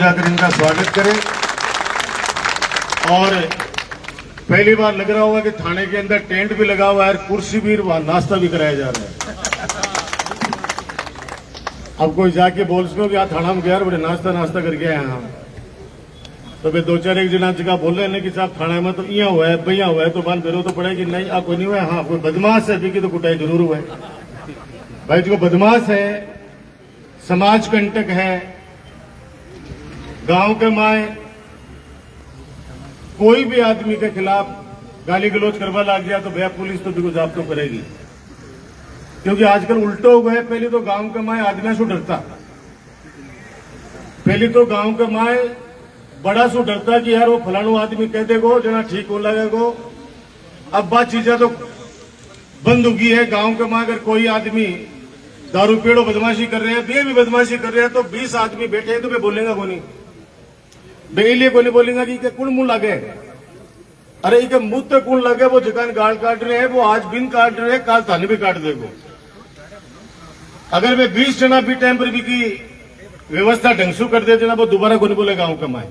बजाकर इनका स्वागत करें। और पहली बार लग रहा होगा कि थाने के अंदर टेंट भी लगा हुआ है, कुर्सी भी, वहां नाश्ता भी कराया जा रहा है। अब कोई जाके बोल सको कि थाना में गया बड़े नाश्ता करके आए हम, तो वे दो चार एक जना जगह बोल रहे हैं कि साहब थाना में तो यहाँ हुआ है, भैया हुआ है, तो बांध फिरो तो पड़ेगी नहीं, आप कोई नहीं हुआ। हाँ, कोई बदमाश है भी तो कुटाई जरूर हुआ है भाई। जो बदमाश है, समाज कंटक है, गांव के माए कोई भी आदमी के खिलाफ गाली गलौज करवा लग गया तो भैया पुलिस तो बिल्कुल जवाब तो करेगी। क्योंकि आजकल उल्टो हो गए, पहले तो गांव के माए आदमी से डरता, पहले तो गांव के माए बड़ा सो डरता कि यार वो फलानो आदमी कह देगो जना ठीक हो लगेगो। अब बात चीजें तो बंद होगी है। गांव के माँ अगर कोई आदमी दारू पेड़ो बदमाशी कर रहे हैं, वे भी बदमाशी कर रहे हैं, तो 20 आदमी बैठे हैं तो वे बोलेगा को नहीं, वे लिए को नहीं बोलेगा कि कौन मुंह लगे। अरे इनके मुंह तक कौन लगे, वो जगह गाल काट रहे हैं, वो आज बिन काट रहे हैं, काल थाने भी काट देगो। अगर वे 20 जना भी टाइम पर भी की व्यवस्था ढंग से कर दे जना, वो दोबारा को नहीं बोले गांव कमाए।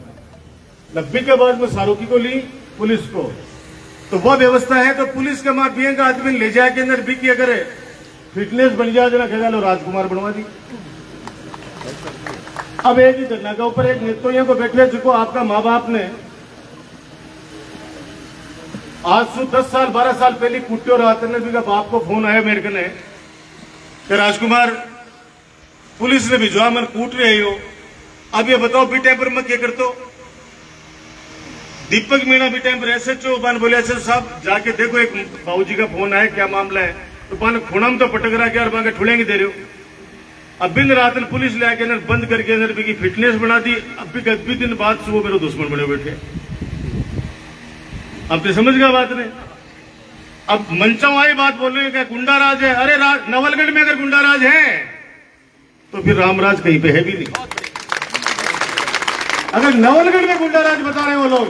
90 के बाद में सारोकी को ली पुलिस को, तो वह व्यवस्था है। तो पुलिस के माँ पिए का आदमी ले जाए के अंदर भी किया करे, फिटनेस बन जाए जना कहेगा लो राजकुमार बनवा दी। अब एक ही धरना के ऊपर एक नेतों को बैठे जिनको आपका माँ बाप ने आज से 10 साल 12 साल पहले कुट्टे और आतने भी का बाप को फोन आया मेरे कने कि राजकुमार पुलिस ने भिजवा, मैं कूट रहे हो, अब ये बताओ बी टाइम पर मैं क्या करता हूं। दीपक मीणा बी टाइम पर एसएचओ बान बोले एसएचओ साहब जाके देखो एक बाबूजी का फोन आया, क्या मामला है। तो पान खूना में तो पटक रहा कि यार बांगे ठुलेंगे दे रहे हो। अब बिन रात पुलिस ले आके अंदर बंद करके अंदर भी फिटनेस बना दी। अब भी दिन बाद से वो मेरे दुश्मन बने बैठे। अब तो समझ गया बात ने। अब मंचाओं आई बात बोल रहे हैं क्या गुंडा राज है। अरे नवलगढ़ में अगर गुंडा राज है तो फिर रामराज कहीं पे है भी नहीं। अगर नवलगढ़ में गुंडा राज बता रहे हैं वो लोग,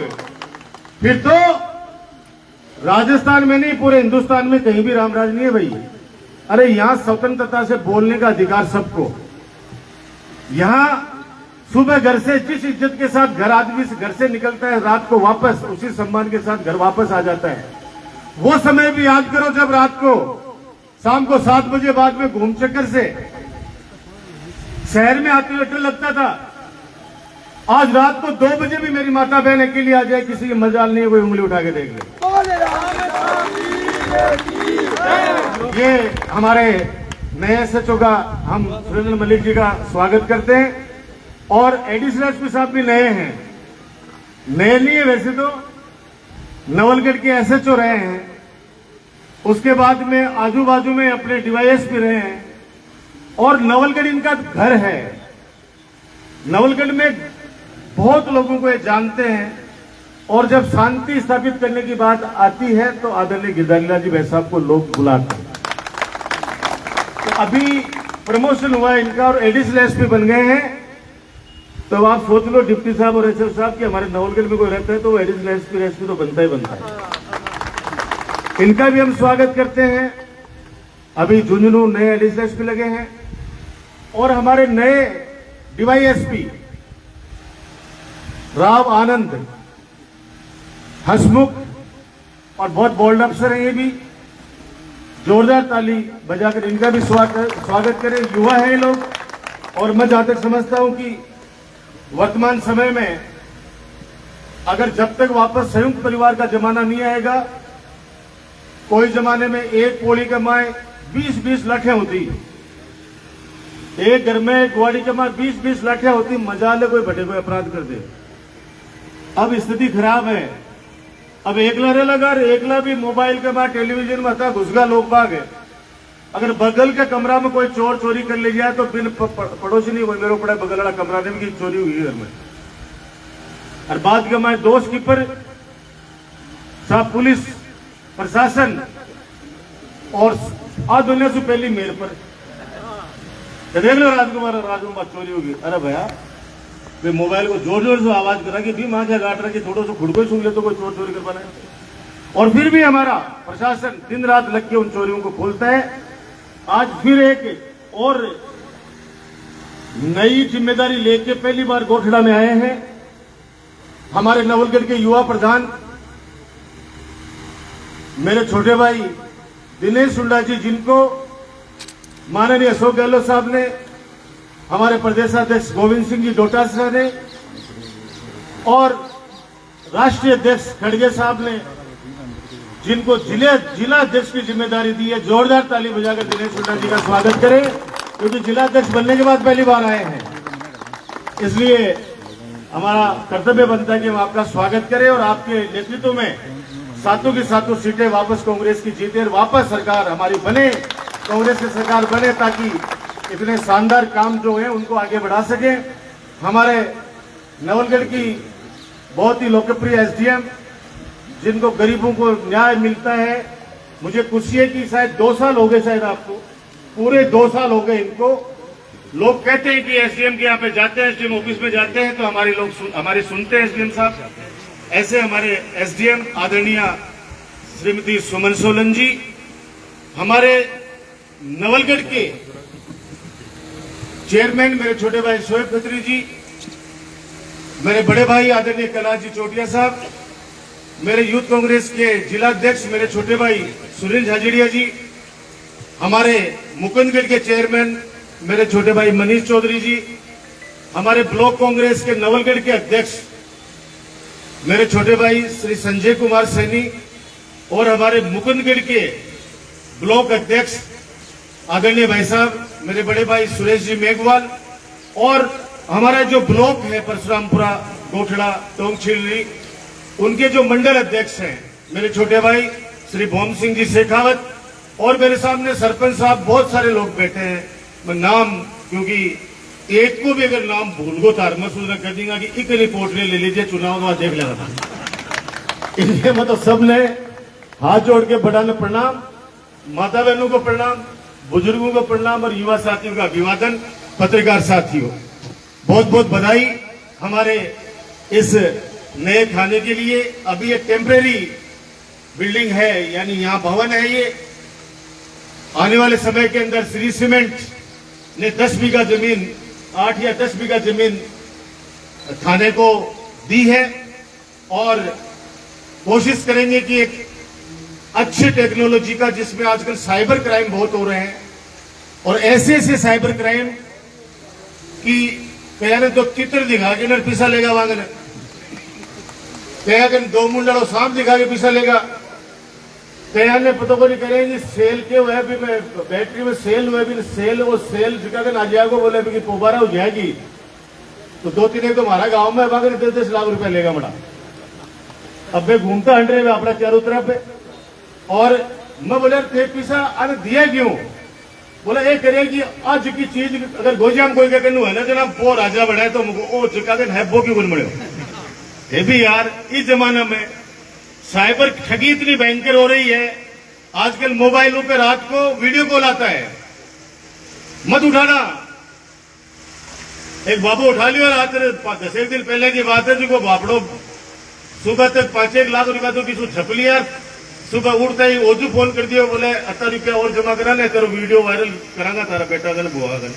फिर तो राजस्थान में नहीं पूरे हिंदुस्तान में कहीं भी रामराज नहीं है भाई। अरे यहां स्वतंत्रता से बोलने का अधिकार सबको। यहां सुबह घर से जिस इज्जत के साथ घर आदमी घर से निकलता है, रात को वापस उसी सम्मान के साथ घर वापस आ जाता है। वो समय भी याद करो जब रात को शाम को 7 बजे बाद में घूम चक्कर से शहर में आते हुए डर लगता था। आज रात को 2 बजे भी मेरी माता बहन अकेली आ जाए, किसी की मजाल नहीं है, कोई उंगली उठा के देख ले। ये हमारे नए एसएचओ का हम सुरेंद्र मलिक जी का स्वागत करते हैं। और एडिशनल एसपी साहब भी नए हैं, नए नहीं है वैसे तो, नवलगढ़ के एसएचओ रहे हैं, उसके बाद में आजू बाजू में अपने डीवाईएस भी रहे हैं। और नवलगढ़ इनका घर है। नवलगढ़ में बहुत लोगों को ये जानते हैं। और जब शांति स्थापित करने की बात आती है तो आदरणीय गिरधारीलाल जी भाई साहब को लोग बुलाते हैं। तो अभी प्रमोशन हुआ है इनका और एडिशनल एसपी बन गए हैं। तो आप सोच लो डिप्टी साहब और एसएसपी साहब कि हमारे नवलगढ़ में कोई रहता है तो वो एडिशनल एसपी तो बनता ही बनता है। इनका भी हम स्वागत करते हैं। अभी झुंझुनू नए एडिशनल एसपी लगे हैं और हमारे नए डीवाईएसपी राव आनंद हसमुख और बहुत बोल्ड अफसर हैं। ये भी जोरदार ताली बजाकर इनका भी स्वागत करें। युवा है ये लोग। और मैं जहां तक समझता हूं कि वर्तमान समय में अगर जब तक वापस संयुक्त परिवार का जमाना नहीं आएगा, कोई जमाने में एक पोड़ी कमाए 20-20 लाखें होती, एक घर में एक ग्वाड़ी कमाए 20-20 लाखें होती, मजाल कोई बड़े कोई अपराध कर दे। अब स्थिति खराब है। अब एकला रे लगा, एकला भी मोबाइल के बाद टेलीविजन में था घुसगा लोग भाग है। अगर बगल के कमरा में कोई चोर चोरी कर ले जाए तो बिन पड़ोसी नहीं वही मेरे पड़ा बगल वाला कमरा में की चोरी हुई घर में। और बात के हमारे दोस्त की पर साहब पुलिस प्रशासन और आज दुनिया से पहली मेरे पर देख लो राजकुमार चोरी होगी। अरे भैया वे मोबाइल को जोर जोर से आवाज करा कि भी मां क्या गाट रहा कि थोड़ा सा खुद को ही सुन ले तो कोई चोर चोरी कर पाना है। और फिर भी हमारा प्रशासन दिन रात लग के उन चोरियों को खोलता है। आज फिर एक और नई जिम्मेदारी लेके पहली बार गोठड़ा में आए हैं। हमारे नवलगढ़ के युवा प्रधान मेरे छोटे भाई दिनेश हुड्डा जी, जिनको माननीय अशोक गहलोत साहब ने, हमारे प्रदेशाध्यक्ष गोविंद सिंह जी डोटासरा ने और राष्ट्रीय अध्यक्ष खड़गे साहब ने, जिनको जिला अध्यक्ष की जिम्मेदारी दी है। जोरदार ताली बजाकर दिनेश हुड्डा जी का स्वागत करें, क्योंकि जिला अध्यक्ष बनने के बाद पहली बार आए हैं। इसलिए हमारा कर्तव्य बनता है कि हम आपका स्वागत करें और आपके नेतृत्व में सातों की सातों सीटें वापस कांग्रेस की जीते और वापस सरकार हमारी बने, कांग्रेस की सरकार बने, ताकि इतने शानदार काम जो है उनको आगे बढ़ा सके। हमारे नवलगढ़ की बहुत ही लोकप्रिय एसडीएम, जिनको गरीबों को न्याय मिलता है। मुझे खुशी है कि शायद 2 साल हो गए, शायद आपको पूरे 2 साल हो गए इनको। लोग कहते हैं कि एसडीएम के यहाँ पे जाते हैं, एसडीएम ऑफिस में जाते हैं तो हमारी सुनते हैं एसडीएम साहब। ऐसे हमारे एसडीएम आदरणीय श्रीमती सुमन सोलन जी, हमारे नवलगढ़ के चेयरमैन मेरे छोटे भाई शोएब खत्री जी, मेरे बड़े भाई आदरणीय कैलाश जी चोटिया साहब, मेरे यूथ कांग्रेस के जिला अध्यक्ष मेरे छोटे भाई सुनील झाझड़िया जी, हमारे मुकुंदगढ़ के चेयरमैन मेरे छोटे भाई मनीष चौधरी जी, हमारे ब्लॉक कांग्रेस के नवलगढ़ के अध्यक्ष मेरे छोटे भाई श्री संजय कुमार सैनी और हमारे मुकुंदगढ़ के ब्लॉक अध्यक्ष आदरणीय भाई साहब मेरे बड़े भाई सुरेश जी मेघवाल, और हमारा जो ब्लॉक है परशुरामपुरा, गोठड़ा, टोंगछिल्ली, उनके जो मंडल अध्यक्ष हैं मेरे छोटे भाई श्री भोम सिंह जी शेखावत, और मेरे सामने सरपंच साहब, बहुत सारे लोग बैठे हैं। मैं नाम, क्योंकि एक को भी अगर नाम भूल गो तार मैं सोचना कर दूंगा कि एक रिपोर्ट ले लीजिए, चुनाव का देख लेगा था। इसलिए मतलब सबने हाथ जोड़ के बड़ा ने प्रणाम, माता बहनों को प्रणाम, बुजुर्गों को प्रणाम और युवा साथियों का अभिवादन। पत्रकार साथियों, बहुत बहुत बधाई हमारे इस नए थाने के लिए। अभी ये टेम्परेरी बिल्डिंग है, यानी यहाँ भवन है। ये आने वाले समय के अंदर श्री सीमेंट ने 10 बीघा जमीन, 8 या 10 बीघा जमीन थाने को दी है और कोशिश करेंगे कि एक अच्छी टेक्नोलॉजी का, जिसमें आजकल साइबर क्राइम बहुत हो रहे हैं, और ऐसे ऐसे साइबर क्राइम की कहने तो चित्र दिखा के न पैसा लेगा वांगने, कह 2 मुंडा सांप दिखा के पैसा लेगा, कह ने पता को नहीं करेंगे सेल के वह भी मैं बैटरी में सेल हुए भी सेल, वो सेल दिखा के नाजिया को बोले कि पोबारा हो जाएगी तो 2-3 एक तो हमारा गांव में वांगने 10-10 लाख रुपया लेगा बड़ा। अब मैं घूमता हंड्रे में अपना चारों तरफ है, और मैं बोले ते पैसा अरे दिया क्यों? बोला ये करे कि आज की चीज अगर गोजाम कोई का है ना जना वो राजा बढ़ाए तो वो चिका के है वो क्यों बन बड़े ये भी यार। इस जमाने में साइबर ठगी इतनी भयंकर हो रही है, आजकल मोबाइलों पे रात को वीडियो कॉल आता है, मत उठाना। एक बाबू उठा लिया रात 10 दिन पहले की बात है, जो बापड़ो सुबह तक 5-1 लाख रुपया तो किसी छप लिया, सुबह उठता ही ओजू फोन कर दिया, बोले 80 रुपया और जमा करा ले, तेरा वीडियो वायरल करांगा तारा बेटा गल बुआ गल।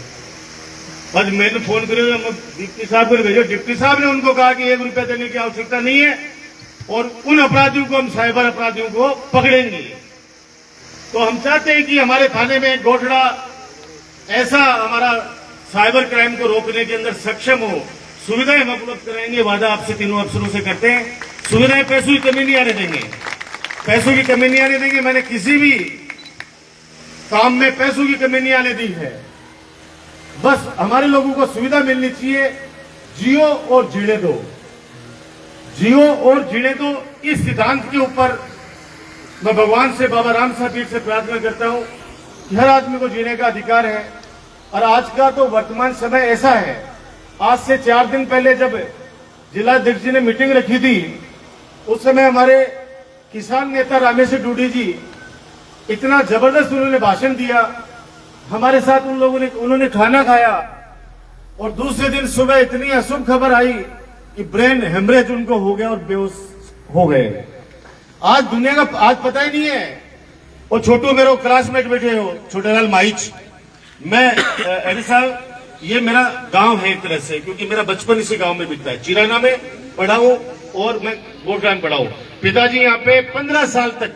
आज मैंने फोन करिए डिप्टी साहब को भेजो, डिप्टी साहब ने उनको कहा कि 1 रुपया देने की आवश्यकता नहीं है और उन अपराधियों को, हम साइबर अपराधियों को पकड़ेंगे। तो हम चाहते हैं कि हमारे थाने में गोठड़ा ऐसा हमारा साइबर क्राइम को रोकने के अंदर सक्षम हो, सुविधाएं हम उपलब्ध कराएंगे। वादा आपसे तीनों अफसरों से करते हैं, सुविधाएं, पैसों की कमी नहीं आने देंगे, पैसों की कमी नहीं आने देंगे। मैंने किसी भी काम में पैसों की कमी नहीं आने दी है, बस हमारे लोगों को सुविधा मिलनी चाहिए। जियो और जीने दो, जियो और जीने दो, इस सिद्धांत के ऊपर मैं भगवान से, बाबा राम साहब पीर से प्रार्थना करता हूं कि हर आदमी को जीने का अधिकार है। और आज का तो वर्तमान समय ऐसा है, आज से 4 दिन पहले जब जिलाध्यक्ष जी ने मीटिंग रखी थी, उस समय हमारे किसान नेता रामेश्वर डूडी जी इतना जबरदस्त उन्होंने भाषण दिया, हमारे साथ उन्होंने खाना खाया, और दूसरे दिन सुबह इतनी अशुभ खबर आई कि ब्रेन हेमरेज उनको हो गया और बेहोश हो गए। आज दुनिया का आज पता ही नहीं है। और छोटू मेरे क्लासमेट बैठे हो, छोटेलाल माइच, मैं एडी साहब ये मेरा गांव है एक तरह से, क्योंकि मेरा बचपन इसी गांव में बीतता है। चिराना में पढ़ा हूं और मैं गोठड़ा में पढ़ा हूं। पिताजी यहाँ पे 15 साल तक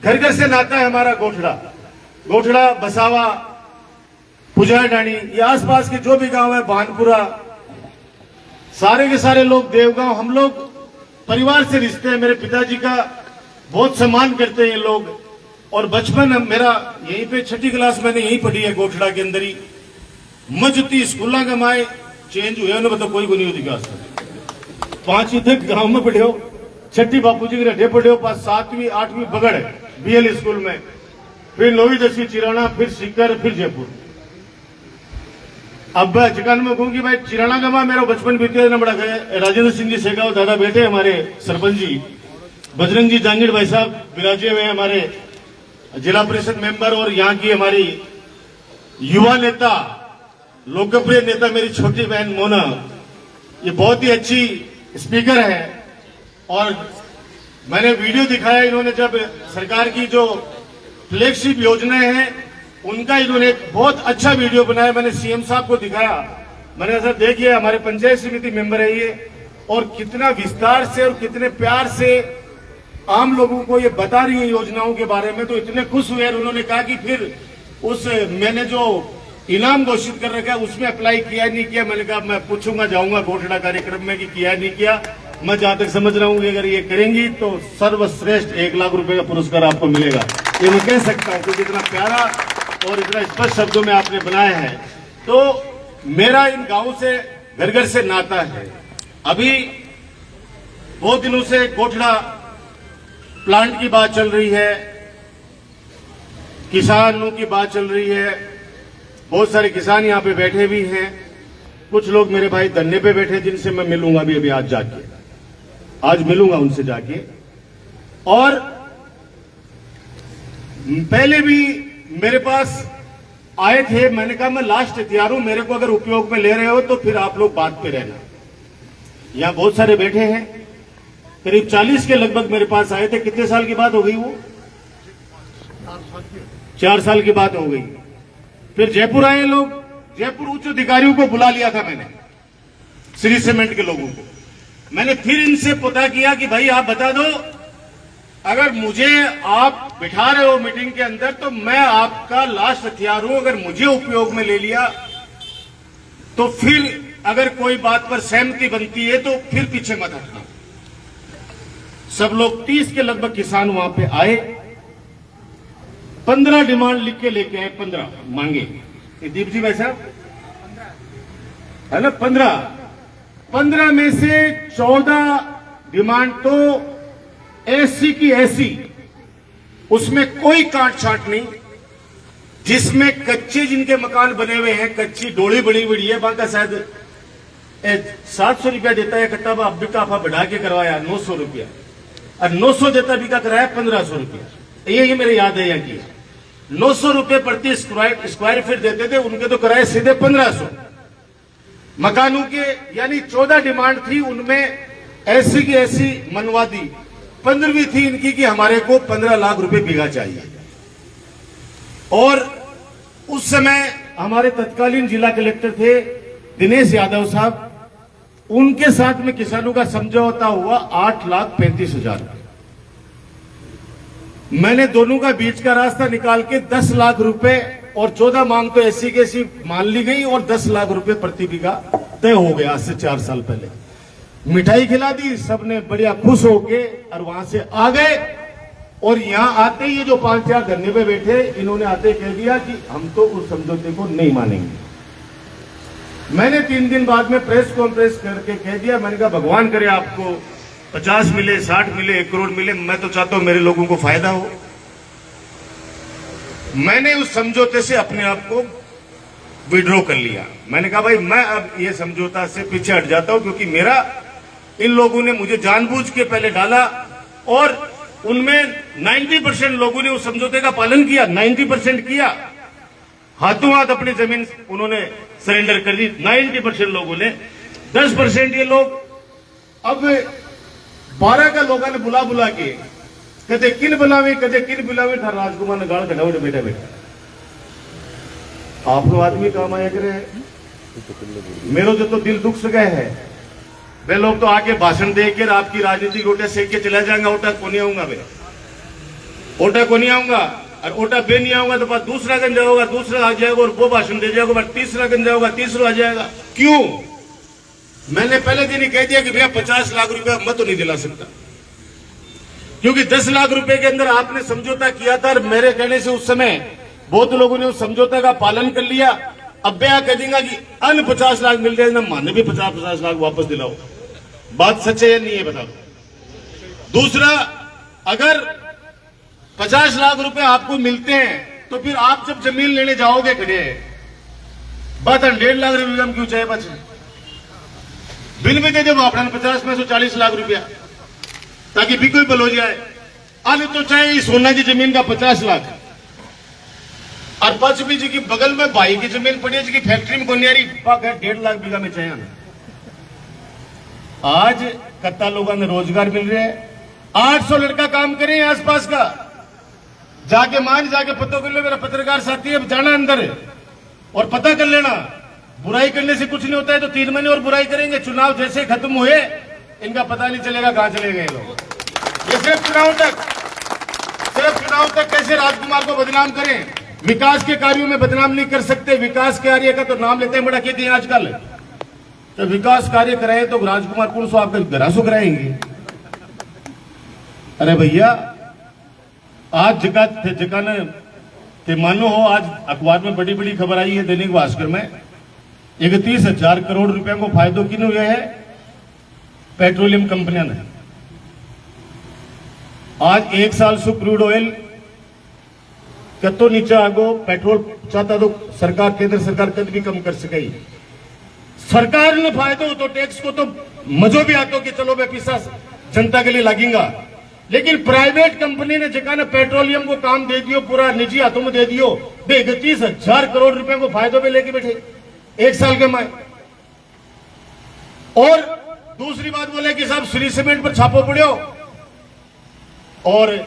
घर घर से नाता है हमारा गोठड़ा, बसावा, पुजारी डाणी, ये आसपास के जो भी गांव है, भानपुरा, सारे के सारे लोग, देवगांव, हम लोग परिवार से रिश्ते हैं। मेरे पिताजी का बहुत सम्मान करते हैं ये लोग। और बचपन मेरा यहीं पे, 6ठी क्लास मैंने यहीं पढ़ी है, गोठड़ा के अंदर ही। मजती स्कूल गमाए चेंज हुए उन्हें मतलब कोई नहीं होती। 5वीं तक गांव में पढ़े हो, 6ठी बापू जी के रड्डे पढ़े हो, 7वीं 8वीं बगड़ BL स्कूल में, फिर 9वीं 10वीं चिराना, फिर सीकर, फिर जयपुर। अब चिकान में कहूँ कि भाई चिराना गमा मेरा बचपन बीते ना बड़ा गए। राजेंद्र सिंह जी शेगाव दादा बेटे हमारे सरपंच जी, बजरंग जी जांगीर भाई साहब विराजे हुए हमारे जिला परिषद मेंबर, और यहाँ की हमारी युवा नेता, लोकप्रिय नेता मेरी छोटी बहन मोना, ये बहुत ही अच्छी स्पीकर है। और मैंने वीडियो दिखाया, इन्होंने जब सरकार की जो फ्लैगशिप योजनाएं हैं उनका इन्होंने एक बहुत अच्छा वीडियो बनाया। मैंने CM साहब को दिखाया, मैंने सर देखिए हमारे पंचायत समिति मेंबर है ये, और कितना विस्तार से और कितने प्यार से आम लोगों को ये बता रही है योजनाओं के बारे में। तो इतने खुश हुए। उन्होंने कहा कि फिर उस मैंने जो इनाम घोषित कर रखा है उसमें अप्लाई किया नहीं किया। मैंने कहा मैं पूछूंगा, जाऊंगा गोठड़ा कार्यक्रम में कि किया नहीं किया। मैं जहां तक समझ रहा हूं कि अगर ये करेंगी तो सर्वश्रेष्ठ 1 लाख रुपए का पुरस्कार आपको मिलेगा, ये मैं कह सकता हूं, क्योंकि इतना प्यारा और इतना स्पष्ट शब्दों में आपने बनाया है। तो मेरा इन गांव से घर घर से नाता है। अभी बहुत दिनों से गोठड़ा प्लांट की बात चल रही है, किसानों की बात चल रही है। बहुत सारे किसान यहां पे बैठे भी हैं, कुछ लोग मेरे भाई धरने पे बैठे जिनसे मैं मिलूंगा अभी आज जाके, आज मिलूंगा उनसे जाके। और पहले भी मेरे पास आए थे, मैंने कहा मैं लास्ट हथियार हूं, मेरे को अगर उपयोग में ले रहे हो तो फिर आप लोग बात पे रहना। यहां बहुत सारे बैठे हैं, करीब 40 के लगभग मेरे पास आए थे। कितने साल की बात हो गई वो? 4 साल की बात हो गई। फिर जयपुर आए लोग, जयपुर उच्च अधिकारियों को बुला लिया था मैंने, श्री सीमेंट के लोगों को। मैंने फिर इनसे पता किया कि भाई आप बता दो, अगर मुझे आप बिठा रहे हो मीटिंग के अंदर तो मैं आपका लास्ट हथियार हूं। अगर मुझे उपयोग में ले लिया तो फिर अगर कोई बात पर सहमति बनती है तो फिर पीछे मत हटना। सब लोग 30 के लगभग किसान वहां पे आए, 15 डिमांड लिख के लेके आए, 15 मांगे। दीप जी भाई साहब है ना, 15 में से 14 डिमांड तो ऐसी की ऐसी, उसमें कोई काट छाट नहीं। जिसमें कच्चे जिनके मकान बने हुए हैं, कच्ची डोली बड़ी बड़ी है, वहां का शायद 700 रुपया देता है कट्टा, अब भी काफा बढ़ा के करवाया 900 रुपया, और 900 देता भी का कराया 1500 रुपया। ये मेरे याद है यहाँ की 900 रुपये प्रति स्क्वायर फीट देते थे, उनके तो कराए सीधे 1500 मकानों के। यानी 14 डिमांड थी, उनमें ऐसी की ऐसी मनवा दी। 15वीं थी इनकी कि हमारे को 15 लाख रुपए बीघा चाहिए। और उस समय हमारे तत्कालीन जिला कलेक्टर थे दिनेश यादव साहब, उनके साथ में किसानों का समझौता हुआ 8,35,000। मैंने दोनों का बीच का रास्ता निकाल के 10 लाख रुपए और 14 मांग तो ऐसी की ऐसी मान ली गई, और 10 लाख रुपए प्रति बीघा तय हो गया। आज से 4 साल पहले मिठाई खिला दी, सबने बढ़िया खुश होके और वहां से आ गए। और यहां आते ही ये जो 5-4 धरने पे बैठे, इन्होंने आते कह दिया कि हम तो उस समझौते को नहीं मानेंगे। मैंने 3 दिन बाद में प्रेस कॉन्फ्रेंस करके कह दिया, मैंने कहा भगवान करे आपको 50 मिले, 60 मिले, 1 करोड़ मिले, मैं तो चाहता हूं मेरे लोगों को फायदा हो। मैंने उस समझौते से अपने आप को विड्रॉ कर लिया। मैंने कहा भाई मैं अब ये समझौता से पीछे हट जाता हूं, क्योंकि मेरा इन लोगों ने मुझे जानबूझ के पहले डाला, और उनमें 90% लोगों ने उस समझौते का पालन किया, 90% किया, हाथों हाथ अपनी जमीन उन्होंने सरेंडर कर दी 90% लोगों ने। 10% ये लोग अब 12 का लोगों ने बुला के कदे किन बुलावे था राजकुमार ने गाड़ कटावे बैठा बैठा। आप लोग आदमी काम आया करे, मेरे जो तो दिल दुख से गए है, वे लोग तो आके भाषण देकर आपकी राजनीतिक रोटे सेक के चला जाएंगे। ओटा को नहीं आऊंगा, वे ओटा को नहीं आऊंगा, और ओटा बे नहीं आऊंगा तो बाद दूसरा गंजा होगा, दूसरा आ जाएगा और वो भाषण दे जाएगा, बाद तीसरा गंजा होगा, तीसरा आ जाएगा। क्यों? मैंने पहले दिन ही कह दिया कि भैया 50 लाख रुपया मैं तो नहीं दिला सकता, क्योंकि 10 लाख रुपए के अंदर आपने समझौता किया था और मेरे कहने से उस समय बहुत लोगों ने उस समझौता का पालन कर लिया। अब भैया कह देंगे कि अन्य 50 लाख मिल जाए ना, माने भी 50-50 लाख वापस दिलाओ। बात सच है या नहीं है बताओ। दूसरा, अगर 50 लाख रुपए आपको मिलते हैं तो फिर आप जब जमीन लेने जाओगे खड़े, बात 1.5 लाख रुपये हम क्यों चाहे बचे? बिल में दे दो आपने 50 में 140 लाख रुपया, ताकि भी कोई बल हो जाए। अन्य तो चाहे सोना की जमीन का 50 लाख, और पचबी जी की बगल में भाई की जमीन पड़ी है जी की फैक्ट्री में कोनियारी 1.5 लाख बीघा में चाहिए। आज कत्ता लोगों ने रोजगार मिल रहे हैं, 800 लड़का काम करें आसपास का, जाके मान जाके पता कर लो। मेरा पत्रकार साथी है, जाना अंदर और पता कर लेना। बुराई करने से कुछ नहीं होता है, तो 3 महीने और बुराई करेंगे, चुनाव जैसे खत्म हुए इनका पता नहीं चलेगा कहां चले गए लोग। ये सिर्फ चुनाव तक कैसे राजकुमार को बदनाम करें, विकास के कार्यों में बदनाम नहीं कर सकते। विकास कार्य का तो नाम लेते हैं बड़ा कहते हैं आजकल, तो विकास कार्य कराए तो राजकुमार कौन सो आपका घरासो कराएंगे? अरे भैया, आज जगह ते मानो हो, आज अखबार में बड़ी बड़ी खबर आई है दैनिक भास्कर में, 31,000 करोड़ रुपया को फायदो किन हुए है पेट्रोलियम कंपनियां ने। आज 1 साल से क्रूड ऑयल कतो नीचे आगो, पेट्रोल चाहता तो सरकार, केंद्र सरकार कद भी कम कर सके। सरकार ने फायदो तो टैक्स को तो मजो भी आता कि चलो मैं पैसा जनता के लिए लगेगा, लेकिन प्राइवेट कंपनी ने जगह ने पेट्रोलियम को काम दे दियो, पूरा निजी हाथों में दे दियो। 31,000 करोड़ रुपए को फायदों में लेके बैठे 1 साल के माए। और दूसरी बात बोले कि साहब श्री सीमेंट पर छापो पड़ो और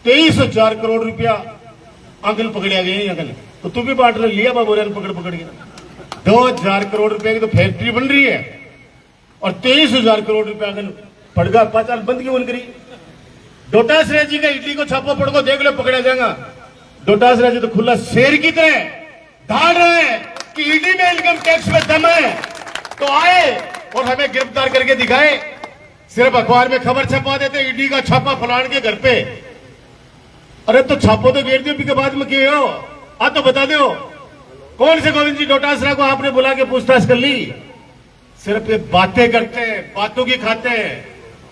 23,000 करोड़ रुपया अंकल पकड़िया गए अंकल, तो तू भी बांट लिया बाबू पकड़ के 2,000 करोड़ रुपए की तो फैक्ट्री बन रही है और 23,000 करोड़ रुपया अंकल पड़गा पाचाल बंद क्यों बन करी। डोटासरा जी का इडली को छापो पड़ को देख लो, पकड़ा जाएगा। डोटासरा जी तो खुला शेर की तरह धाड़ रहे हैं कि ईडी में इनकम टैक्स में दम है, तो आए और हमें गिरफ्तार करके दिखाए। सिर्फ अखबार में खबर छपा देते ईडी का छापा फलान के घर पे। अरे तो छापो तो घेर दियो, के बाद में किए हो आ तो बता दो कौन से गोविंद जी डोटासरा को आपने बुला के पूछताछ कर ली। सिर्फ ये बातें करते हैं, बातों की खाते हैं,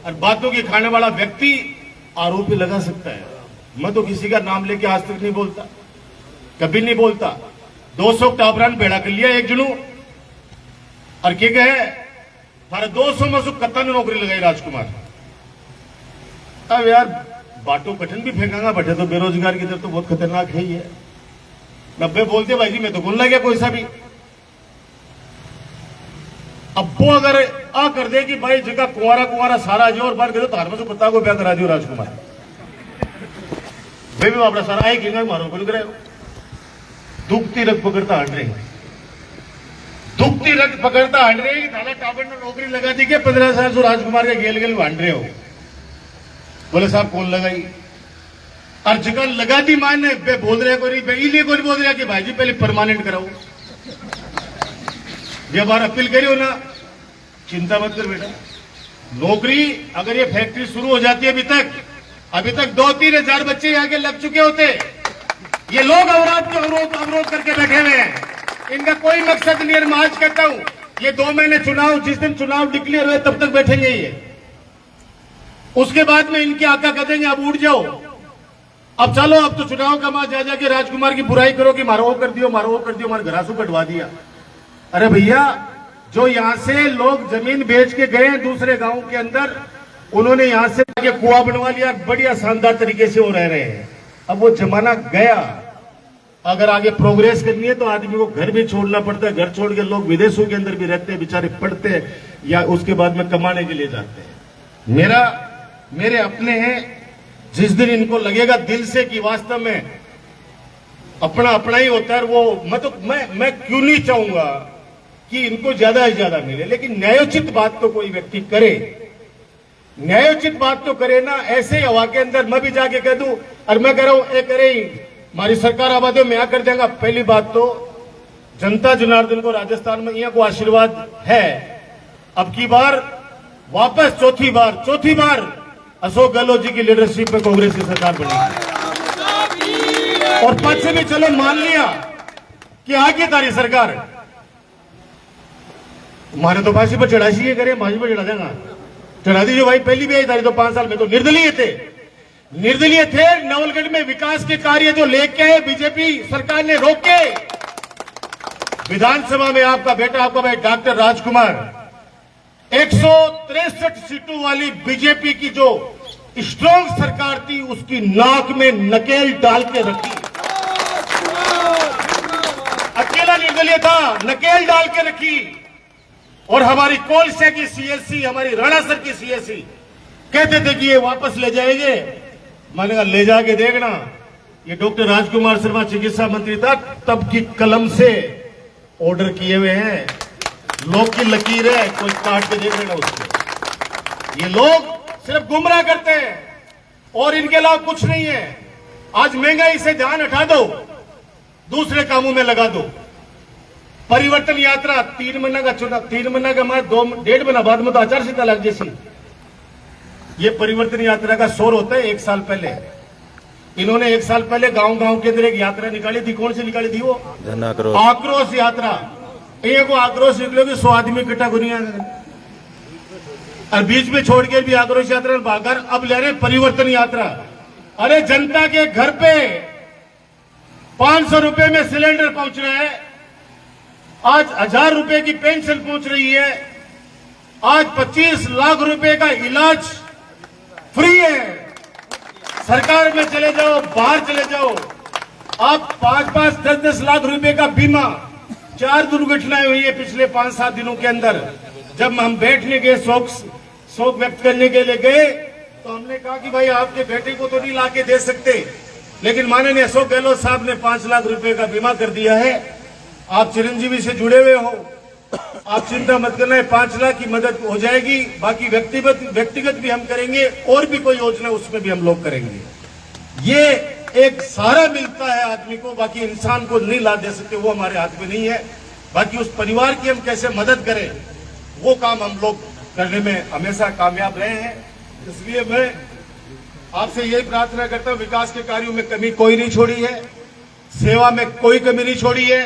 और बातों की खाने वाला व्यक्ति आरोपी लगा सकता है। मैं तो किसी का नाम लेके आज तक नहीं बोलता, कभी नहीं बोलता। 200 टापरान बेड़ा कर लिया एक जनू और क्या कहे थारे 200 में से कत्ता ने नौकरी लगाई राजकुमार। अब यार बाटो कठिन भी फेंकागा बैठे तो बेरोजगार की तरफ तो बहुत खतरनाक है ही है। 90 बोलते भाई जी मैं तो बोलना गया कोई सा भी। अब वो अगर आ कर दे कि भाई जगह कुंवारा सारा जो और बार करे तो हार में पत्ता को ब्याह करा दियो राजकुमार, भाई भी अपना सारा आए कि मारो बोल करे दुखती रख पकड़ता हट रहे, दुखती रख पकड़ता हट रहे। थाना टावर ने नौकरी लगा दी के 15 साल से राजकुमार के गेल हट रहे हो। बोले साहब कौन लगाई? और जगह लगा दी माने बे बोल रहे को नहीं बोल रहा कि भाई जी पहले परमानेंट कराओ। ये बार अपील करी हो ना, चिंता मत कर बेटा, नौकरी अगर ये फैक्ट्री शुरू हो जाती है अभी तक 2-3 हजार बच्चे आगे लग चुके होते। ये लोग अवरोध करके बैठे हुए हैं, इनका कोई मकसद नहीं है। मैं आज कहता हूं ये 2 महीने चुनाव, जिस दिन चुनाव डिक्लेयर हुए तब तक बैठेंगे ये, उसके बाद में इनके आका कह देंगे अब उठ जाओ, अब चलो, अब तो चुनाव का मां जा जाके राजकुमार की बुराई करो कि मारो वो कर दियो, हमारे घरासू कटवा दिया। अरे भैया, जो यहां से लोग जमीन बेच के गए दूसरे गांव के अंदर, उन्होंने यहां से कुआं बनवा लिया, बढ़िया शानदार तरीके से वो रह रहे हैं। अब वो जमाना गया। अगर आगे प्रोग्रेस करनी है तो आदमी को घर भी छोड़ना पड़ता है। घर छोड़ के लोग विदेशों के अंदर भी रहते हैं, बेचारे पढ़ते हैं या उसके बाद में कमाने के लिए जाते हैं। मेरे अपने हैं, जिस दिन इनको लगेगा दिल से कि वास्तव में अपना ही होता है, वो मैं क्यों नहीं चाहूंगा कि इनको ज्यादा से ज्यादा मिले, लेकिन न्यायोचित बात तो कोई व्यक्ति करे, न्यायोचित बात तो करे ना। ऐसे ही हवा के अंदर मैं भी जाके कह दूं और मैं कह रहा हूं ए करे हमारी सरकार आबादी में कर देगा। पहली बात तो जनता जनार्दन को राजस्थान में यहाँ को आशीर्वाद है, अब की बार वापस चौथी बार अशोक गहलोत जी की लीडरशिप में कांग्रेस की सरकार बनी। और पद से भी चलो मान लिया कि आगे तारी सरकार हमारे तो फांसी पर चढ़ाई है, करे फांसी पर चढ़ा देगा, चढ़ा दीजिए भाई। पहली भी आई तारी तो 5 साल में तो निर्दलीय थे। नवलगढ़ में विकास के कार्य जो लेके आए बीजेपी सरकार ने रोके। विधानसभा में आपका बेटा आपका भाई डॉक्टर राजकुमार 163 सीटों वाली बीजेपी की जो स्ट्रांग सरकार थी उसकी नाक में नकेल डाल के रखी। अकेला निर्दलीय था, नकेल डाल के रखी। और हमारी कोलसे की सीएससी, हमारी राणासर की सीएससी कहते थे कि ये वापस ले जाएंगे। मैंने कहा ले जाके देखना। ये डॉक्टर राजकुमार शर्मा चिकित्सा मंत्री था, तब की कलम से ऑर्डर किए हुए हैं। लोग की लकीर है, कोई काट के देख लेना उसको। ये लोग सिर्फ गुमराह करते हैं और इनके अलावा कुछ नहीं है। आज महंगाई से ध्यान हटा दो, दूसरे कामों में लगा दो। परिवर्तन यात्रा 3 महीना का चुनाव, 3 महीना का बाद 2.5 महीना बाद में तो आचार संहिता लग जैसी। ये परिवर्तन यात्रा का शोर होता है 1 साल पहले। इन्होंने 1 साल पहले गांव के अंदर एक यात्रा निकाली थी। कौन सी निकाली थी वो? आक्रोश यात्रा। एक वो आक्रोश निकलोगे 100 आदमी इकट्ठा गुनिया और बीच में छोड़ के भी आक्रोश यात्रा भागकर अब ले रहे परिवर्तन यात्रा। अरे जनता के घर पे 500 रुपए में सिलेंडर पहुंच रहा है, आज 1000 रुपए की पेंशन पहुंच रही है, आज 25 लाख रुपए का इलाज फ्री है। सरकार में चले जाओ, बाहर चले जाओ, आप 5-5, 10-10 लाख रुपए का बीमा। 4 दुर्घटनाएं हुई है पिछले 5-7 दिनों के अंदर। जब हम बैठने गए, शोक व्यक्त करने के लिए गए, तो हमने कहा कि भाई आपके बेटे को तो नहीं लाके दे सकते, लेकिन माननीय अशोक गहलोत साहब ने 5 लाख रुपए का बीमा कर दिया है। आप चिरंजीवी से जुड़े हुए हो, आप चिंता मत करना है, 5 लाख की मदद हो जाएगी। बाकी व्यक्तिगत भी हम करेंगे, और भी कोई योजना उसमें भी हम लोग करेंगे। ये एक सहारा मिलता है आदमी को, बाकी इंसान को नहीं ला दे सकते, वो हमारे हाथ में नहीं है। बाकी उस परिवार की हम कैसे मदद करें, वो काम हम लोग करने में हमेशा कामयाब रहे हैं। इसलिए मैं आपसे यही प्रार्थना करता हूं, विकास के कार्यों में कमी कोई नहीं छोड़ी है, सेवा में कोई कमी नहीं छोड़ी है।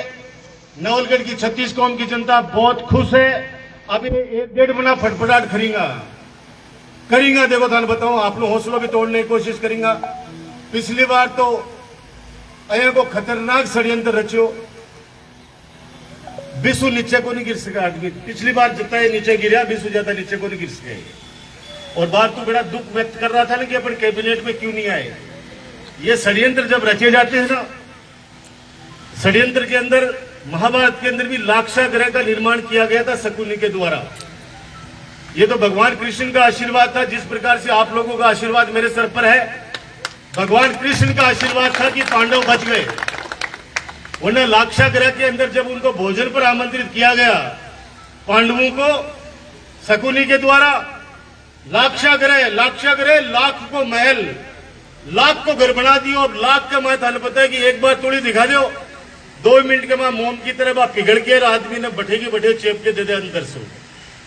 नवलगढ़ की 36 कौम की जनता बहुत खुश है। अभी 1-1.5 महीना फटफटाट करेंगे। देखो थाने बताऊं, आप लोग हौसला भी तोड़ने की कोशिश करेंगे। पिछली बार तो अया को खतरनाक षड्यंत्र रचो, बिसु नीचे को नहीं गिर सका आदमी। पिछली बार जितना ये नीचे गिरा, बिसु ज्यादा नीचे को नहीं गिर सके। और बात तो बड़ा दुख व्यक्त कर रहा था ना कि अपन कैबिनेट में क्यों नहीं आए। ये षड्यंत्र जब रचे जाते हैं ना, षड्यंत्र के अंदर महाभारत के अंदर भी लाक्षागृह का निर्माण किया गया था शकुनी के द्वारा। ये तो भगवान कृष्ण का आशीर्वाद था। जिस प्रकार से आप लोगों का आशीर्वाद मेरे सर पर है, भगवान कृष्ण का आशीर्वाद था कि पांडव बच गए। उन्हें लाक्षागृह के अंदर जब उनको भोजन पर आमंत्रित किया गया, पांडवों को शकुनी के द्वारा, लाक्षागृह लाख को महल, लाख को घर बना दियो। और लाख का मैं थाने पता है कि एक बार थोड़ी दिखा दो, 2 मिनट के बाद मोम की तरह बात पिघल के आदमी ने बठे चेप के दे दे अंदर से।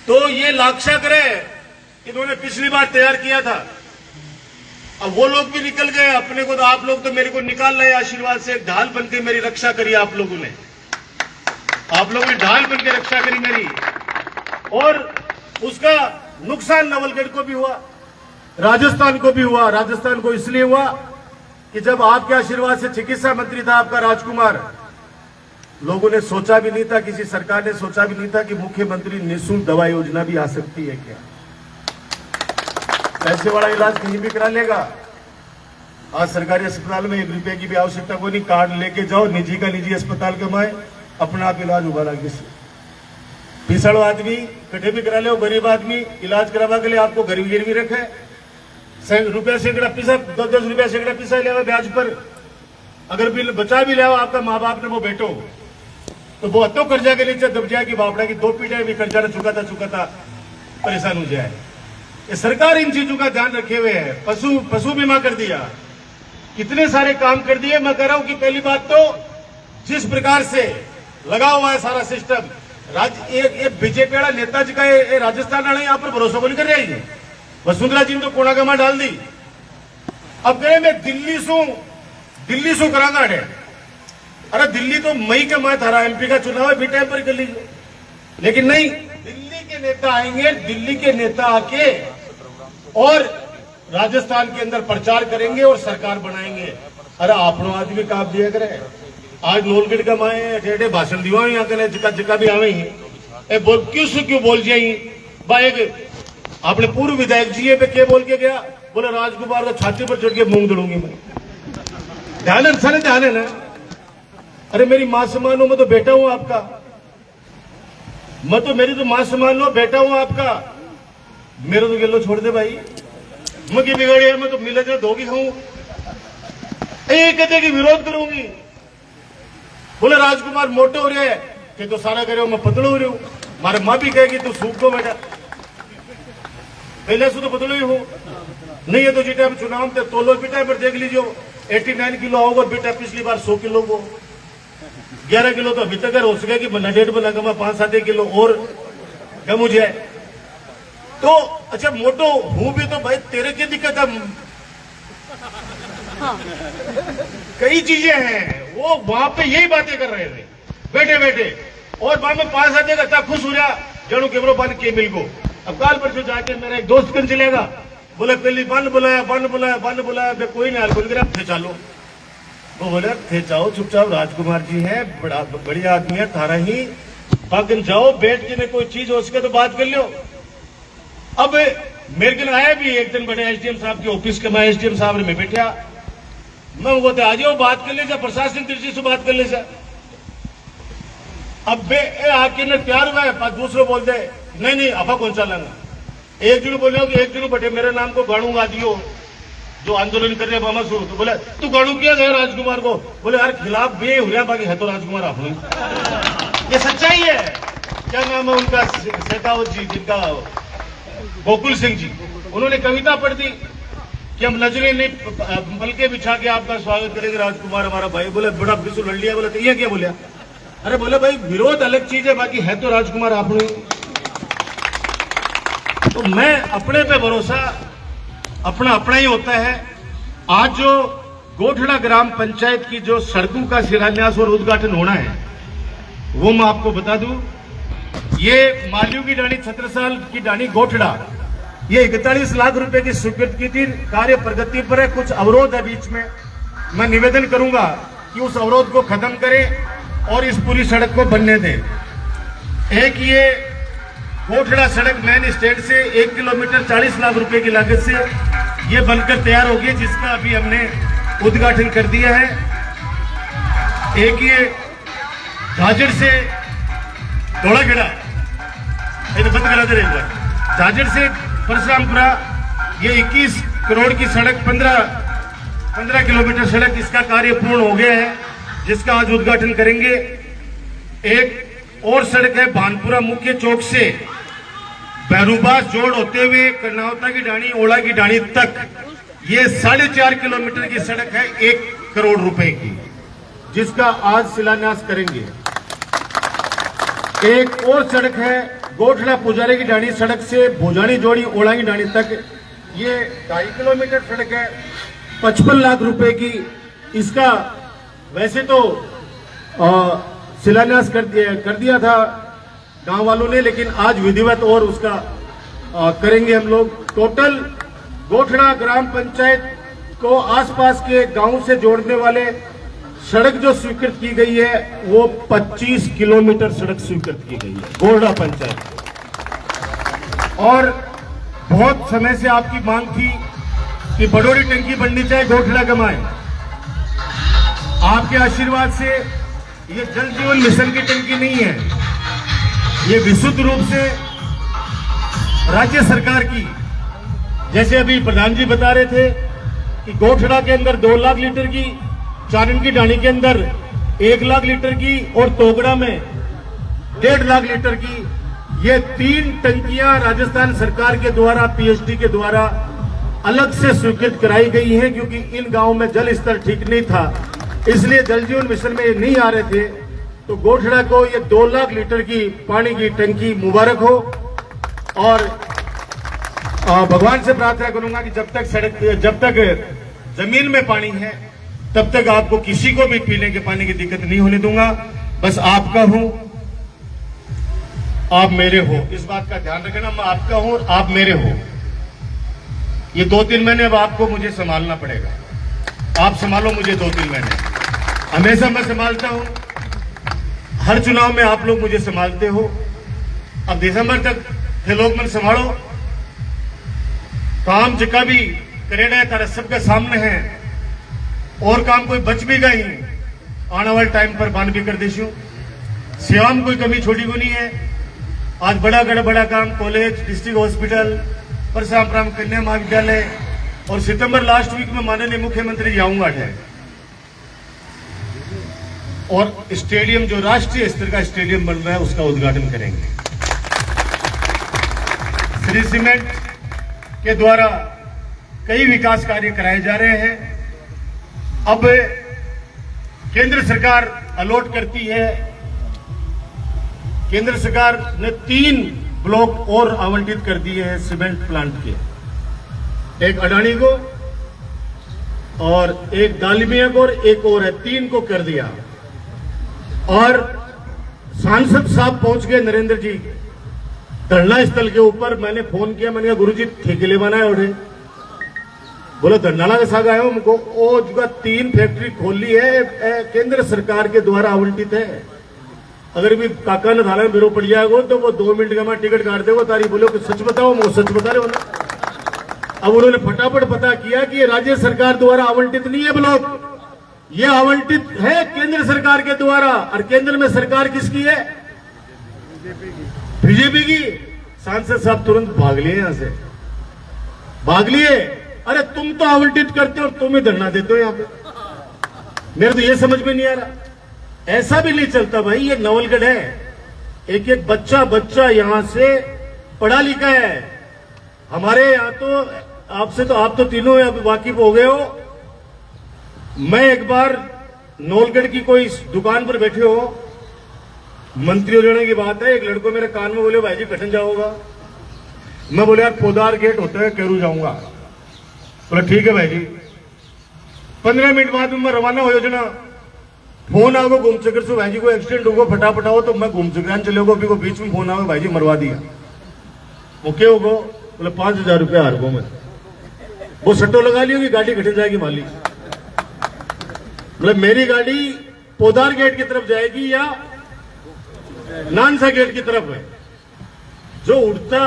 तो ये लाक्षागृह इन्होंने पिछली बार तैयार किया था। अब वो लोग भी निकल गए, अपने को तो आप लोग तो मेरे को निकाल रहे आशीर्वाद से। ढाल बनकर मेरी रक्षा करी आप लोगों ने, ढाल बनकर रक्षा करी मेरी। और उसका नुकसान नवलगढ़ को भी हुआ, राजस्थान को भी हुआ। राजस्थान को इसलिए हुआ कि जब आपके आशीर्वाद से चिकित्सा मंत्री था आपका राजकुमार, लोगों ने सोचा भी नहीं था, किसी सरकार ने सोचा भी नहीं था कि मुख्यमंत्री निःशुल्क दवा योजना भी आ सकती है क्या। पैसे वाला इलाज कहीं भी करा लेगा। आज सरकारी अस्पताल में 1 रुपए की भी आवश्यकता को नहीं, कार्ड लेके जाओ, निजी का निजी अस्पताल कमाए, अपना आप इलाज होगा लागे से। पिछड़ो आदमी कटे भी करा ले, गरीब आदमी इलाज करावा के लिए आपको गरीब गिरवी रखे, रुपया सैकड़ा पैसा, 10-10 रुपया सैकड़ा पैसा ले ब्याज पर। अगर बिल बचा भी ले आपका माँ बाप ने वो बेटो, तो वो अतो कर्जा के नीचे दब जाए कि बापड़ा की 2 पीढ़ियां भी कर्जा चुकाता परेशान हो जाए। ये सरकार इन चीजों का ध्यान रखे हुए है। पशु बीमा कर दिया, कितने सारे काम कर दिए। मैं कह रहा हूं कि पहली बात तो जिस प्रकार से लगा हुआ है सारा सिस्टम, ये बीजेपी वाला नेताजी का ये राजस्थान वाले यहाँ पर भरोसा बोल कर रही है। वसुंधरा जी ने तो कोना गमा डाल दी। अब कहे मैं दिल्ली सू करांगा है। अरे दिल्ली तो मई के माह थारा एमपी का चुनाव है, भी टाइम पर कर लीजिए। लेकिन नहीं, दिल्ली के नेता आएंगे, दिल्ली के नेता आके और राजस्थान के अंदर प्रचार करेंगे और सरकार बनाएंगे। अरे आपनो आदमी काप दिया करे। आज नोलगढ़ का माए ठेठे भाषण दिवा यहाँ के जिका भी आवे ही बोल क्यों बोल जाई भाई। अपने पूर्व विधायक जी पे क्या बोल के गया, बोले राजकुमार को छाती पर चढ़ के मूंग दड़ूंगी मैं। ध्यान है ना। अरे मेरी मां समान हो, मैं तो बेटा हूं आपका। मेरी तो मां समान हो, बेटा हूं आपका। मेरे तो गिल्लो छोड़ दे भाई। मैं की बिगड़ी, मैं तो मिले जो धोगी हूं। एक कहते कि विरोध करूंगी। बोले राजकुमार मोटे हो रहे हैं कि तो सारा करे हो, मैं पतलो हो रही हूं। मारे मां भी कहेगी तू सूख दो बेटा, पहले से तो पतलो ही हो। नहीं है तो जी टाइम चुनाव थे तोलो बेटा पर देख लीजिए 89 किलो आओगे बेटा, पिछली बार 100 किलो को 11 किलो तो अभी तक हो सके कि नडेट बना कमा 5-7 किलो और कम हो जाए। तो अच्छा मोटो हूं भी तो भाई तेरे की दिक्कत है। कई चीजें हैं, वो वहां पे यही बातें कर रहे थे बैठे और वहां में 5-7 का खुश हो रहा जड़ू केवरो बन के मिल गो। अब काल परसों जाके मेरा एक दोस्त कन चलेगा, बोले पहली बन बुलाया कोई नहीं बोल गया थे चालो। वो बोले थे जाओ चुपचाप, राजकुमार जी है बड़ा बढ़िया आदमी है, थारा ही पाकन जाओ बैठ के कोई चीज हो सके तो बात कर लो। अब मेरे को आया भी एक दिन बड़े एसडीएम साहब के ऑफिस के, मैं एसडीएम साहब में बैठा, मैं वो आ जाओ बात कर ले जा, प्रशासन दृष्टि से बात कर ले जा। अब आके ने तैयार हुआ है, दूसरे बोल दे नहीं अपा कौन सा लेना। एक जन बोले कि एक जन बटे मेरे नाम को गाड़ू गा दियो जो आंदोलन कर रहे मामा शुरू। तो बोले तू गाड़ू किया गया राजकुमार को। बोले यार खिलाफ भी हो रहा, बाकी है तो राजकुमार आप। ये सच्चाई है। क्या नाम है उनका, शेखावत जी, जिनका गोकुल सिंह जी, उन्होंने कविता पढ़ दी कि हम नजरें नहीं बल्कि बिछा के आपका स्वागत करेंगे राजकुमार हमारा भाई। बोले बड़ा बिल्कुल लड़ लिया। बोले तो ये क्या बोलिया। अरे बोले भाई विरोध अलग चीज है, बाकी है तो राजकुमार आप। तो मैं अपने पे भरोसा अपना ही होता है। आज जो गोठड़ा ग्राम पंचायत की जो सड़कों का शिलान्यास और उद्घाटन होना है वो मैं आपको बता दूं। ये मालियों की डाणी छत्रसाल की डाणी गोठड़ा, ये 41 लाख रुपए की स्वीकृति की थी, कार्य प्रगति पर है, कुछ अवरोध है बीच में। मैं निवेदन करूंगा कि उस अवरोध को खत्म करें और इस पूरी सड़क को बनने दें। एक ये गोठड़ा सड़क मेन स्टैंड से 1 किलोमीटर 40 लाख रुपए की लागत से ये बनकर तैयार होगी, जिसका अभी हमने उद्घाटन कर दिया है। एक ये झाझड़ से धोड़ाखेड़ा, बंद करा दे रहे झाझड़ से परशुरामपुरा, ये 21 करोड़ की सड़क 15 किलोमीटर सड़क, इसका कार्य पूर्ण हो गया है, जिसका आज उद्घाटन करेंगे। एक और सड़क है भानपुरा मुख्य चौक से बहरूबास जोड़ होते हुए कर्नावता की डाणी, ओला की डाणी तक, ये 4.5 किलोमीटर की सड़क है 1 करोड़ रुपए की, जिसका आज शिलान्यास करेंगे। एक और सड़क है गोठड़ा पुजारी की डाणी सड़क से भोजानी जोड़ी ओला की डाणी तक, ये 2.5 किलोमीटर सड़क है 55 लाख रुपए की। इसका वैसे तो शिलान्यास कर दिया था गांव वालों ने, लेकिन आज विधिवत और उसका करेंगे हम लोग। टोटल गोठड़ा ग्राम पंचायत को आसपास के गांव से जोड़ने वाले सड़क जो स्वीकृत की गई है वो 25 किलोमीटर सड़क स्वीकृत की गई है गोठड़ा पंचायत। और बहुत समय से आपकी मांग थी कि बड़ोड़ी टंकी बननी चाहिए गोठड़ा गमाए। आपके आशीर्वाद से ये जल जीवन मिशन की टंकी नहीं है, ये विशुद्ध रूप से राज्य सरकार की, जैसे अभी प्रधान जी बता रहे थे कि गोठड़ा के अंदर 2 लाख लीटर की, चारण की डाणी के अंदर 1 लाख लीटर की और तोगड़ा में 1.5 लाख लीटर की, ये 3 टंकियां राजस्थान सरकार के द्वारा पीएचडी के द्वारा अलग से स्वीकृत कराई गई हैं, क्योंकि इन गांवों में जल स्तर ठीक नहीं था, इसलिए जल जीवन मिशन में ये नहीं आ रहे थे। तो गोठड़ा को ये 2 लाख लीटर की पानी की टंकी मुबारक हो। और भगवान से प्रार्थना करूंगा कि जब तक जमीन में पानी है तब तक आपको किसी को भी पीने के पानी की दिक्कत नहीं होने दूंगा। बस आपका हूं, आप मेरे हो, इस बात का ध्यान रखना। मैं आपका हूं और आप मेरे हो। ये 2-3 महीने अब आपको मुझे संभालना पड़ेगा। आप संभालो मुझे 2-3 महीने। हमेशा मैं संभालता हूं, हर चुनाव में आप लोग मुझे संभालते हो। अब दिसंबर तक थे लोग मन संभालो, काम जिका भी करेड़ा है तारा सबके सामने है, और काम कोई बच भी गई आने वाले टाइम पर बंद भी कर देशू। सेवा में कोई कमी छोटी को नहीं है। आज बड़ा काम कॉलेज, डिस्ट्रिक्ट हॉस्पिटल, परशुराम कन्या महाविद्यालय, और सितंबर लास्ट वीक में माननीय मुख्यमंत्री जाऊंगा है, और स्टेडियम जो राष्ट्रीय स्तर का स्टेडियम बन रहा है उसका उद्घाटन करेंगे। श्री सीमेंट के द्वारा कई विकास कार्य कराए जा रहे हैं। अब केंद्र सरकार अलॉट करती है, केंद्र सरकार ने 3 ब्लॉक और आवंटित कर दिए हैं सीमेंट प्लांट के, एक अडानी को और एक दालमिया को और एक और है, 3 को कर दिया। और सांसद साहब पहुंच गए नरेंद्र जी धरना स्थल के ऊपर। मैंने फोन किया, मैंने कहा गुरुजी ठेके ले बनाए उठे, बोलो धरनाला के साथ आए हो मुझको। ओ जो 3 फैक्ट्री खोली है, केंद्र सरकार के द्वारा आवंटित है। अगर भी काका ने थाना में बिरो पड़ जाएगा तो वो 2 मिनट का मैं टिकट काट देगा तारी। बोलो कि सच बताओ, मैं सच बता रहे हो। अब उन्होंने फटाफट पता किया कि ये राज्य सरकार द्वारा आवंटित नहीं है ब्लॉक, ये आवंटित है केंद्र सरकार के द्वारा। और केंद्र में सरकार किसकी है? बीजेपी की। सांसद साहब तुरंत भाग लिए, यहां से भाग लिए। अरे तुम तो आवंटित करते हो और तुम ही धरना देते हो यहां पे। मेरे तो ये समझ में नहीं आ रहा। ऐसा भी नहीं चलता भाई, ये नवलगढ़ है, एक एक बच्चा यहां से पढ़ा लिखा है। हमारे यहां तो आपसे तो आप तो तीनों अब वाकिफ हो गए हो। मैं एक बार नवलगढ़ की कोई दुकान पर बैठे हो, मंत्री हो जाने की बात है, एक लड़को मेरे कान में बोले भाई जी कठन जाओगा। मैं बोले यार पोदार गेट होता है कैरू जाऊंगा। बोला ठीक है भाई जी। 15 मिनट बाद में मैं रवाना हो योजना, फोन आओ घूम चक्कर से भाई जी को एक्सीडेंट होगा फटाफट आओ। तो मैं घूम चक्कर चले गो, अभी को बीच में फोन आओ भाई जी मरवा दिया। ओके होगो, बोले 5000 रुपया हार गो। मैं वो सट्टो लगा लियो कि गाड़ी घट जाएगी मालिक। मतलब मेरी गाड़ी पोदार गेट की तरफ जाएगी या नानसा गेट की तरफ है। जो उड़ता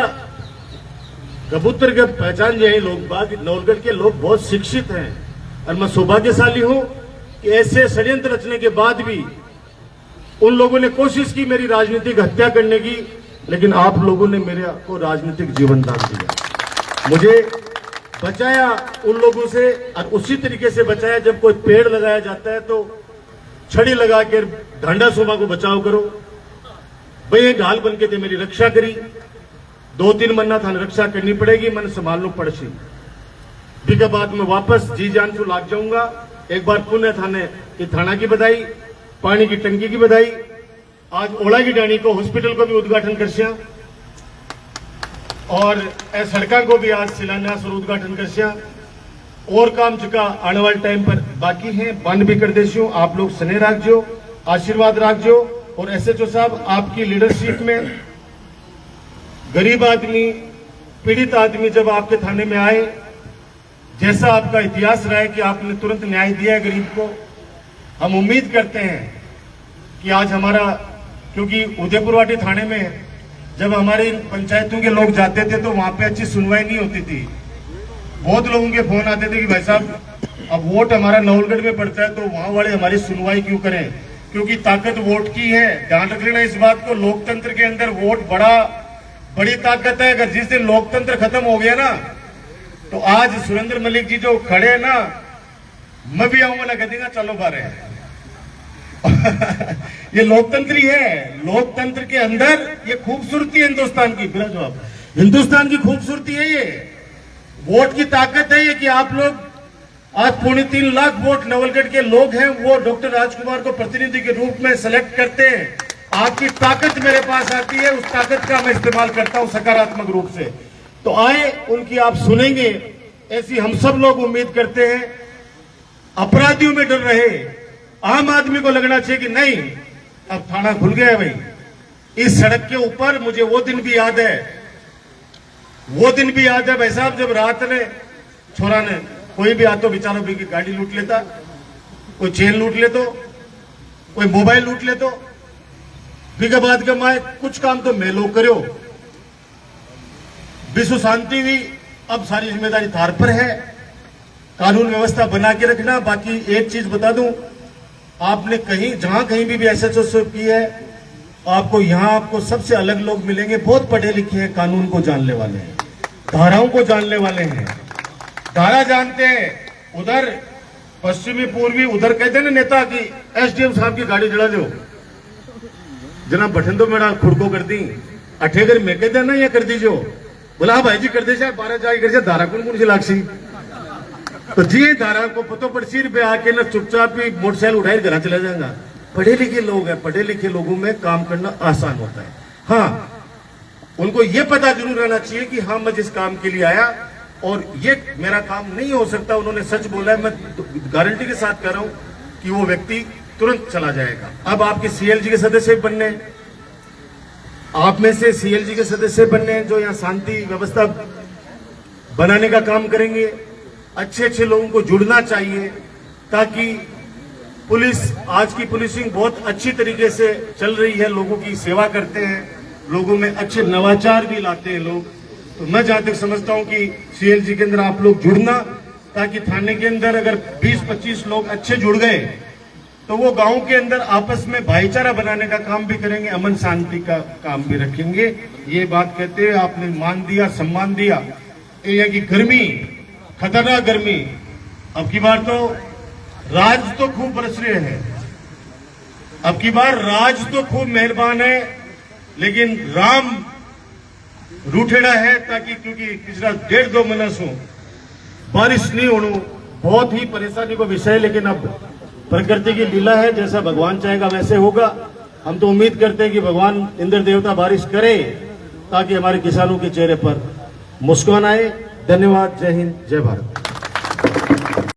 कबूतर के पहचान जो है लोग बाग, नवलगढ़ के लोग बहुत शिक्षित हैं। और मैं सौभाग्यशाली हूं कि ऐसे षड्यंत्र रचने के बाद भी उन लोगों ने कोशिश की मेरी राजनीतिक हत्या करने की, लेकिन आप लोगों ने मेरे को राजनीतिक जीवन दान दिया, मुझे बचाया उन लोगों से। और उसी तरीके से बचाया, जब कोई पेड़ लगाया जाता है तो छड़ी लगा कर ढांडा सोमा को बचाव करो। भाई एक ढाल बन के थे मेरी रक्षा करी। 2-3 महीना थाने रक्षा करनी पड़ेगी, मैंने संभालना पड़सी। के बाद में वापस जी जान से लाग जाऊंगा। एक बार पुनः थाने की थाना की बधाई, पानी की टंकी की बधाई। आज ओला की डाणी को हॉस्पिटल को भी उद्घाटन कर सिया, और सड़का को भी आज शिलान्यास और उद्घाटन कर सिया। और काम चुका आने वाले टाइम पर बाकी है, बंद भी कर देशो। आप लोग स्नेह राखजो, आशीर्वाद राखजो। और एसएचओ साहब आपकी लीडरशिप में गरीब आदमी, पीड़ित आदमी जब आपके थाने में आए, जैसा आपका इतिहास रहा है कि आपने तुरंत न्याय दिया है गरीब को, हम उम्मीद करते हैं कि आज हमारा, क्योंकि उदयपुरवाटी थाने में जब हमारी पंचायतों के लोग जाते थे तो वहां पे अच्छी सुनवाई नहीं होती थी। बहुत लोगों के फोन आते थे कि भाई साहब अब वोट हमारा नवलगढ़ में पड़ता है तो वहां वाले हमारी सुनवाई क्यों करें, क्योंकि ताकत वोट की है। ध्यान रख लेना इस बात को, लोकतंत्र के अंदर वोट बड़ी ताकत है। अगर जिस दिन लोकतंत्र खत्म हो गया ना, तो आज सुरेंद्र मलिक जी जो खड़े हैं ना, मैं भी आऊंगा ना, कह देगा चलो बारे। ये लोकतंत्र ही है। लोकतंत्र के अंदर ये खूबसूरती है हिंदुस्तान की। बिना जवाब, हिंदुस्तान की खूबसूरती है ये। वोट की ताकत है ये कि आप लोग आज 3.25 लाख वोट नवलगढ़ के लोग हैं, वो डॉक्टर राजकुमार को प्रतिनिधि के रूप में सेलेक्ट करते हैं। आपकी ताकत मेरे पास आती है, उस ताकत का मैं इस्तेमाल करता हूं सकारात्मक रूप से। तो आए, उनकी आप सुनेंगे, ऐसी हम सब लोग उम्मीद करते हैं। अपराधियों में डर रहे, आम आदमी को लगना चाहिए कि नहीं, अब थाना खुल गया है भाई। इस सड़क के ऊपर मुझे वो दिन भी याद है, भाई साहब, जब रात ने छोरा ने कोई भी आतो बेचारा भी की गाड़ी लूट लेता, कोई चेन लूट ले तो, कोई मोबाइल लूट ले तो, फिर बाद का माए कुछ काम तो मैं लोग करो, विश्व शांति हुई। अब सारी जिम्मेदारी थार पर है, कानून व्यवस्था बना के रखना। बाकी एक चीज बता दूं, आपने जहां कहीं भी एसएचओ की है, आपको यहां सबसे अलग लोग मिलेंगे, बहुत पढ़े लिखे हैं, कानून को जानने वाले हैं, धाराओं को जानने वाले हैं, धारा जानते हैं। उधर पश्चिमी पूर्वी उधर कहते ना नेता की एसडीएम साहब की गाड़ी जला दो, जनाब बठन तो मेरा खुड़को कर दी, अठेगर में कह देना या कर दीजिए। बोला हाँ भाई जी कर दे, 12 जाके कर धारा कौन सी लाग सी, तो जी धारा को पतो पर सिर पे आके ना चुपचाप ही मोटरसाइकिल उठाए घर चला जाएगा। पढ़े लिखे लोग हैं, पढ़े लिखे लोगों में काम करना आसान होता है। हाँ, उनको ये पता जरूर रहना चाहिए कि हाँ मैं जिस काम के लिए आया और ये मेरा काम नहीं हो सकता। उन्होंने सच बोला है, मैं गारंटी के साथ कह रहा हूं कि वो व्यक्ति तुरंत चला जाएगा। अब आपके सीएलजी के सदस्य बनने, आप में से सीएलजी के सदस्य बनने जो यहाँ शांति व्यवस्था बनाने का काम करेंगे। अच्छे अच्छे लोगों को जुड़ना चाहिए ताकि पुलिस, आज की पुलिसिंग बहुत अच्छी तरीके से चल रही है, लोगों की सेवा करते हैं, लोगों में अच्छे नवाचार भी लाते हैं लोग। तो मैं जहां तक समझता हूं कि सीएलजी के अंदर आप लोग जुड़ना, ताकि थाने के अंदर अगर 20-25 लोग अच्छे जुड़ गए तो वो गांव के अंदर आपस में भाईचारा बनाने का काम भी करेंगे, अमन शांति का काम भी रखेंगे। ये बात कहते हैं, आपने मान दिया, सम्मान दिया। ये कि गर्मी, खतरनाक गर्मी, अब की बार तो राज तो खूब बरस रहे हैं, अब की बार राज तो खूब मेहरबान है, लेकिन राम रूठेड़ा है, ताकि क्योंकि पिछला 1.5-2 महीना से बारिश नहीं होना बहुत ही परेशानी का विषय है। लेकिन अब प्रकृति की लीला है, जैसा भगवान चाहेगा वैसे होगा। हम तो उम्मीद करते हैं कि भगवान इंद्र देवता बारिश करे ताकि हमारे किसानों के चेहरे पर मुस्कान आए। धन्यवाद। जय हिंद, जय भारत।